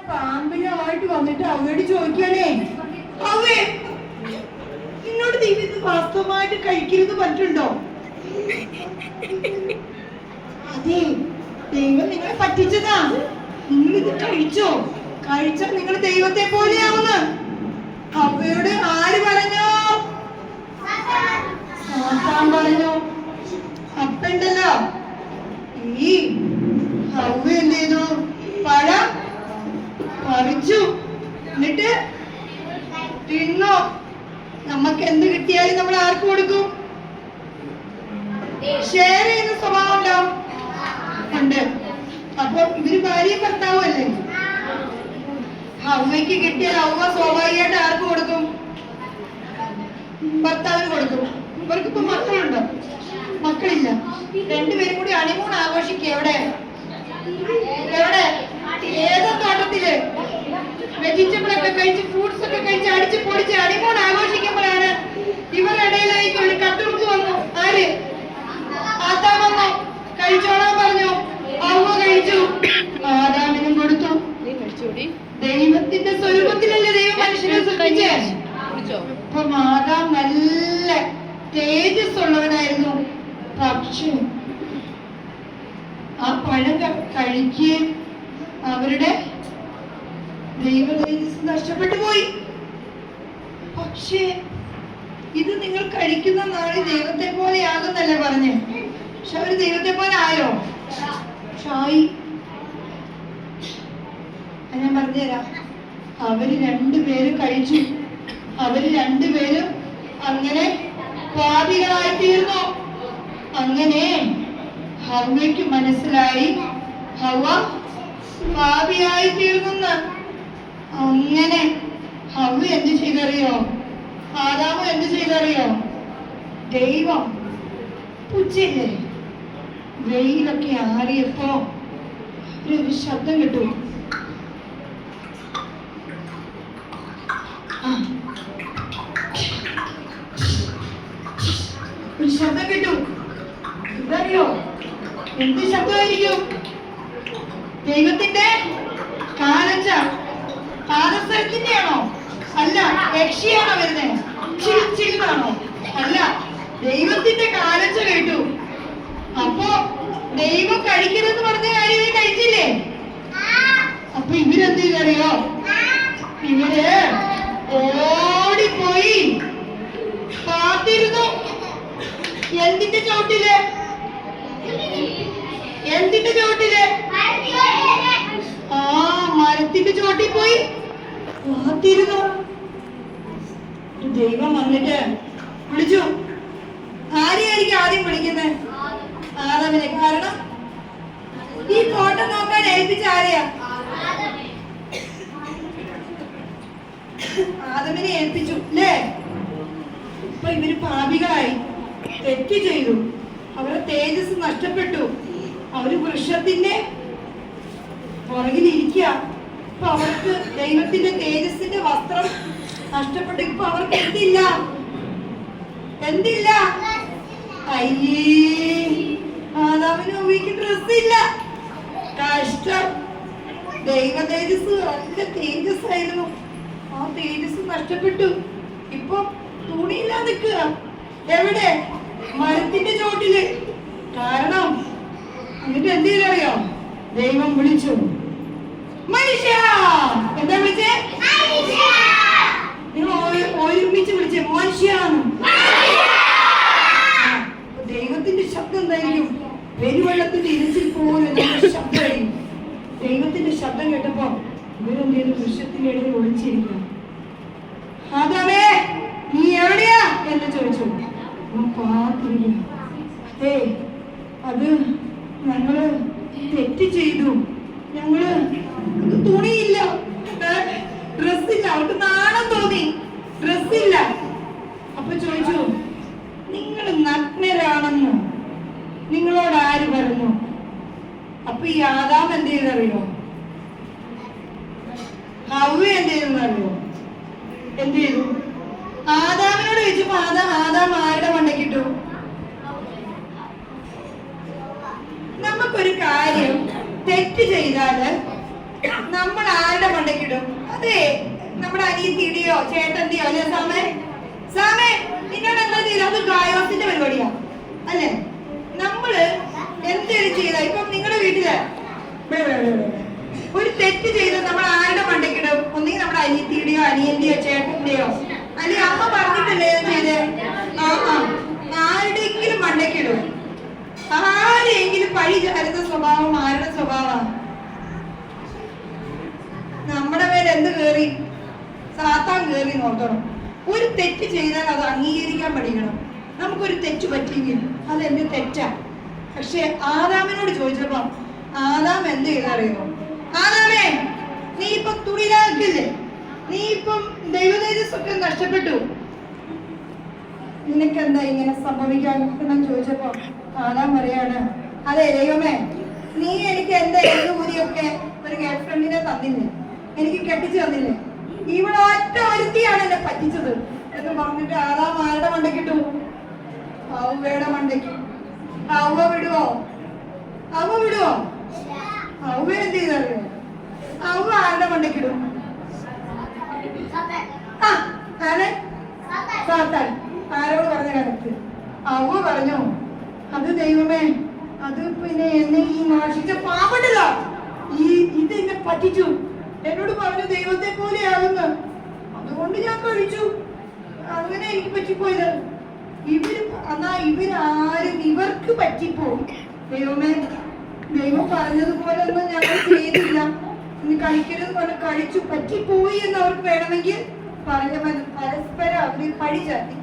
പാമ്പിനായിട്ട് വന്നിട്ട് അവയോട് ചോദിക്കാനേ, അവേ നിന്നോട് ദൈവം ഇത് വാസ്തവമായിട്ട് കഴിക്കരുത് പറ്റുണ്ടോ? അതെ, ദൈവം നിങ്ങളെ പറ്റിച്ചതാ. നിങ്ങൾ ഇത് കഴിച്ചോ? കഴിച്ചാൽ നിങ്ങൾ ദൈവത്തെ പോലെയാവുന്നു. അവയോട് ആര് പറഞ്ഞു? സാത്താൻ പറഞ്ഞു. അപ്പുണ്ടല്ലോ, ഈ ഹവ്വ എന്ത് ചെയ്തു? പഴം പറിച്ചു, എന്നിട്ട് തിന്നോ. നമുക്ക് എന്ത് കിട്ടിയാലും നമ്മൾ ആർക്ക് കൊടുക്കും? ഷെയർ ചെയ്യുന്ന സ്വഭാവം ഉണ്ടോ? ഉണ്ട്. അപ്പൊ ഇവര് ഭാര്യയും ഭർത്താവും അല്ലേ? ഹവ്വയ്ക്ക് കിട്ടിയാൽ ഹവ്വ സ്വാഭാവികമായിട്ട് ആർക്ക് കൊടുക്കും? ഭർത്താവിന് കൊടുക്കും. ഇവർക്കിപ്പോ മക്കളുണ്ടോ? മക്കളില്ല. രണ്ടുപേരും കൂടി ഹണിമൂൺ ആഘോഷിക്കുക. എവിടെ? ഏതോ തോട്ടത്തില് വെജിറ്റബിൾ ഒക്കെ കഴിച്ച് ഫ്രൂട്ട്സ് ഒക്കെ കഴിച്ച് അടിച്ച് പൊടിച്ച് ഹണിമൂൺ ആഘോഷിക്കുമ്പോഴാണ് ഇവരുടെ ഇടയിലേക്ക് ഒരു കട്ടുറുക്ക് വന്നു. ആര്? ആദാം വന്നു. കഴിച്ചോളാൻ പറഞ്ഞു. ഹവ്വ കഴിച്ചു. ആദാമിനും കൊടുത്തു. ദൈവത്തിന്റെ സ്വരൂപത്തിലല്ലേ ദൈവം മനുഷ്യനെ സൃഷ്ടിച്ചേ? അപ്പൊ ആദാം നല്ല തേജസ് ഉള്ളവനായിരുന്നു. പക്ഷേ ആ പഴം കഴിക്കുകയും അവരുടെ ദൈവ തേജസ് നഷ്ടപ്പെട്ടു പോയി. പക്ഷേ ഇത് നിങ്ങൾ കഴിക്കുന്ന നാളിൽ ദൈവത്തെ പോലെ ആകുന്നല്ലേ പറഞ്ഞേ? പക്ഷെ അവര് ദൈവത്തെ പോലെ ആയോ? ഷായി ഞാൻ പറഞ്ഞുതരാം. അവര് രണ്ടുപേരും കഴിച്ചു. അവര് രണ്ടുപേരും അങ്ങനെ പാപികളായി തീർന്നു. അങ്ങനെ ഹവ്വയ്ക്ക് മനസ്സിലായി ഹവ്വ പാപിയായി തീർന്നു. അങ്ങനെ ഹവ്വ എന്ത് ചെയ്തറിയോ? ആദാമു എന്ത് ചെയ്തറിയോ? ദൈവം ഉച്ചയില്ലേ, വെയിലൊക്കെ ആറിയപ്പോ ഒരു ശബ്ദം കിട്ടു. ഒരു ശബ്ദം കിട്ടു. ഇതറിയോ എന്ത് ശബ്ദമായിരിക്കും? ദൈവത്തിന്റെ കാലച്ച പാദസ്ഥലത്തിന്റെ ആണോ? അല്ല. യക്ഷിയാണോ വരുന്നത്? ചിൽച്ചിലാണോ? അല്ല, ദൈവത്തിന്റെ കാലച്ച കേട്ടു. അപ്പോ ദൈവം കഴിക്കരുതെന്ന് പറഞ്ഞ കാര്യം ഇവര് കഴിച്ചില്ലേ? അപ്പൊ ഇവരെന്ത് ചെയ്തറിയോ? ഇവര് ഓടിപ്പോയി കാത്തിരുന്നു. എന്തിന്റെ ചോട്ടില്? എന്തിന്റെ ചോട്ടില്? ആ മരത്തിന്റെ ചോട്ടിൽ പോയി കാത്തിരുന്നു. ദൈവം വന്നിട്ട് വിളിച്ചു. ആരെയായിരിക്കും ആദ്യം വിളിക്കുന്നത്? ആദാമിനെ. കാരണം ഈ തോട്ടം നോക്കാൻ ഏൽപ്പിച്ച ആരെയാ? ആദമിനെ ഏൽപ്പിച്ചു അല്ലേ? ഇപ്പൊ ഇവര് പാപികളായി, തെറ്റ് ചെയ്തു. അവരുടെ തേജസ് നഷ്ടപ്പെട്ടു. അവര് വൃക്ഷത്തിന്റെ പുറകിലിരിക്കുക. ഇപ്പൊ അവർക്ക് ദൈവത്തിന്റെ തേജസ്സിന്റെ വസ്ത്രം നഷ്ടപ്പെട്ടു. ഇപ്പൊ അവർക്ക് എന്തില്ല? എന്തില്ല? അയ്യേ, ആദാമിന് ഉപയോഗിക്ക് ഡ്രസ്സില്ല. കഷ്ടം. ദൈവ തേജസ് നല്ല തേജസ് ആയിരുന്നു. ആ തേജസ് നഷ്ടപ്പെട്ടു. ഇപ്പൊ തുണിയില്ല നിൽക്കുക. എവിടെ? മരത്തിന്റെ ചോട്ടില്. കാരണം എന്നിട്ട് എന്ത് ചെയ്തറിയോ? ദൈവം വിളിച്ചു, മനുഷ്യ. എന്താ വിളിച്ചേ? നിങ്ങൾ ഒരുമിച്ച് വിളിച്ചേ, മനുഷ്യാന്ന്. ദൈവത്തിന്റെ ശബ്ദം എന്തായിരിക്കും? പെരുവെള്ളത്തിന്റെ ഇരച്ചിൽ പോലെ ശബ്ദമായിരിക്കും. ദൈവത്തിന്റെ ശബ്ദം കേട്ടപ്പോ ഇവരെന്ത് ചെയ്തു? വൃക്ഷത്തിന്റെ ഇടയിൽ ഒളിച്ചിരിക്കണം. ആദാമേ, നീ എവിടെയാ എന്ന് ചോദിച്ചു. പാത്തിരിക്കുന്നു. അതെ, അത് ഞങ്ങള് തെറ്റ് ചെയ്തു. ഞങ്ങള് തുണിയില്ല, ഡ്രസ്സില്ല. അവർക്ക് നാണം തോന്നി, ഡ്രസ്സില്ല. അപ്പൊ ചോദിച്ചു, നിങ്ങൾ നഗ്നരാണെന്ന് നിങ്ങളോട് ആര് പറഞ്ഞു? അപ്പൊ ഈ ആദാം എന്ത് ചെയ്തറിയോ? ഹവ്വ എന്ത് ചെയ്തെന്നറിയോ? എന്ത് ചെയ്തു? ആദാമിനോട് ചോദിച്ചപ്പോ ആദാം ആരുടെ മണ്ടക്കിട്ടു? നമുക്കൊരു കാര്യം തെറ്റ് ചെയ്താല് നമ്മൾ ആരുടെ മണ്ടയ്ക്കിടും. അതെ, നമ്മുടെ അനിയത്തിയുടെയോ ചേട്ടന്റെയോ അല്ലെ സാമേ? സാമേ, നിന്നോട് എന്താ ചെയ്ത? അത് ഗായോസിന്റെ പരിപാടിയാ അല്ലേ? നമ്മള് എന്തെങ്കിലും ചെയ്ത, ഇപ്പം നിങ്ങളുടെ വീട്ടില് ഒരു തെറ്റ് ചെയ്ത് നമ്മൾ ആരുടെ മണ്ടയ്ക്കിടും? ഒന്നെങ്കിൽ നമ്മുടെ അനിയത്തിയുടെയോ അനിയന്റെയോ ചേട്ടന്റെയോ, അല്ലെങ്കിൽ അമ്മ പറഞ്ഞിട്ടല്ലേ ചെയ്ത് ആരുടെയെങ്കിലും മണ്ടയ്ക്കിടും. ആരെയെങ്കിലും പഴി ചാരുന്ന സ്വഭാവം ആരുടെ സ്വഭാവമാണ്? നമ്മുടെ മേലെ എന്ത് കേറി? സാത്താൻ കേറി നോക്കണം. ഒരു തെറ്റ് ചെയ്താൽ അത് അംഗീകരിക്കാൻ പഠിക്കണം. നമുക്കൊരു തെറ്റ് പറ്റിയെങ്കിൽ അത് എന്റെ തെറ്റാ. പക്ഷെ ആദാമിനോട് ചോദിച്ചപ്പോ ആദാം എന്ത് ചെയ്തറിയോ? ആദാമേ, നീ ഇപ്പൊ തുണിയിലാക്കില്ലേ? നീ ഇപ്പം ദൈവതേജസ്സൊക്കെ നഷ്ടപ്പെട്ടു. നിനക്കെന്താ ഇങ്ങനെ സംഭവിക്കാൻ എന്ന് ചോദിച്ചപ്പോ ആദാം പറയാണ്, അതെ ദൈവമേ, നീ എനിക്ക് എന്റെ കൂലിയൊക്കെ ഒരു ഗേൾ ഫ്രണ്ടിനെ തന്നില്ലേ? എനിക്ക് കെട്ടിച്ചു തന്നില്ലേ? ഇവിടെ ഒറ്റ ഒരുത്തിയാണ് എന്നെ പറ്റിച്ചത് എന്ന് പറഞ്ഞിട്ട് ആദാം ആരുടെ മണ്ടയ്ക്കിട്ടു? ഹവ്വയുടെ മണ്ടയ്ക്ക്. ഹവ്വ വിടുവോ? ഹവ്വ വിടുവോ? ഹവ്വ എന്ത് ചെയ്തറിയോ? ഹവ്വ ആരുടെ മണ്ടയ്ക്കിടും? സാത്താൻ. ആരോട് പറഞ്ഞ കണക്ക്? ഹവ്വ പറഞ്ഞു, അത് ദൈവമേ, അത് പിന്നെ എന്നെ ഈ നാശിച്ച പാപണ്ടല്ലോ, ഇതെന്നെ പറ്റിച്ചു. എന്നോട് പറഞ്ഞു ദൈവത്തെ പോലെയാകുന്നു, അതുകൊണ്ട് ഞാൻ കഴിച്ചു. അങ്ങനെ എനിക്ക് പറ്റിപ്പോയത്. ഇവരാരും ഇവർക്ക് പറ്റിപ്പോയി. ദൈവമേ, ദൈവം പറഞ്ഞതുപോലെ ഒന്നും ഞങ്ങൾ ചെയ്തില്ല, ഇനി കഴിക്കരുത് പറഞ്ഞ് കഴിച്ചു, പറ്റിപ്പോയി എന്ന് അവർക്ക് വേണമെങ്കിൽ പറഞ്ഞ പരസ്പരം അവര് പഴി ചാത്തി.